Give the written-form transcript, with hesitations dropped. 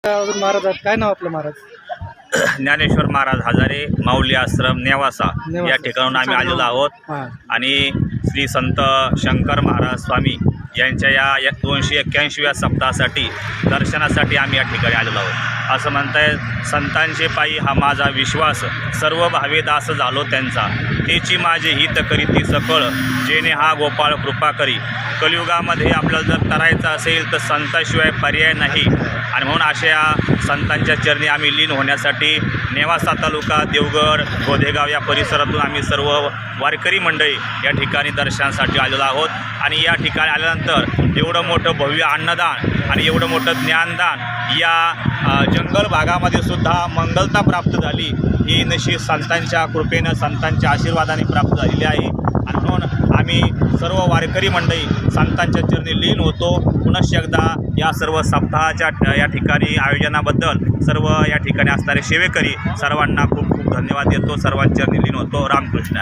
महाराज आहेत. काय नाव आपलं महाराज? ज्ञानेश्वर महाराज हजारे, माऊली आश्रम, नेवासा या ठिकाणून आम्ही आलेलो आहोत. हां. आणि श्री संत शंकर महाराज स्वामी यांच्या या 281व्या सप्ताहासाठी दर्शनासाठी आम्ही या ठिकाणी आलेलो आहोत. असं म्हणताय, संतांचे पायी हा माझा विश्वास, सर्व भावे दास झालो त्यांचा, तेची माझे हित करीती सकळ, जेणे हा गोपाळ कृपा करी. कलियुगामध्ये आपल्याला जर करायचं असेल तर संताशिवाय पर्याय नाही. आणि म्हणून अशा संतांच्या चरणी आम्ही लीन होण्यासाठी नेवासा तालुका, देवगड, गोधेगाव या परिसरातून आम्ही सर्व वारकरी मंडळी या ठिकाणी दर्शनासाठी आलेलो आहोत. आणि या ठिकाणी आल्यानंतर एवढं मोठं भव्य अन्नदान आणि एवढं मोठं ज्ञानदान या जंगल भागामध्ये सुद्धा मंगलता प्राप्त झाली. ही नशीब संतांच्या कृपेनं, संतांच्या आशीर्वादाने प्राप्त झालेली आहे. आणि म्हणून आम्ही सर्व वारकरी मंडळी संतांच्या चरणी लीन होतो. पुनश्च एकदा या सर्व सप्ताहाच्या या ठिकाणी आयोजनाबद्दल सर्व या ठिकाणी असणारे सेवेकरी सर्वांना खूप खूप धन्यवाद देतो. सर्वांच्या चरणी लीन होतो. रामकृष्ण.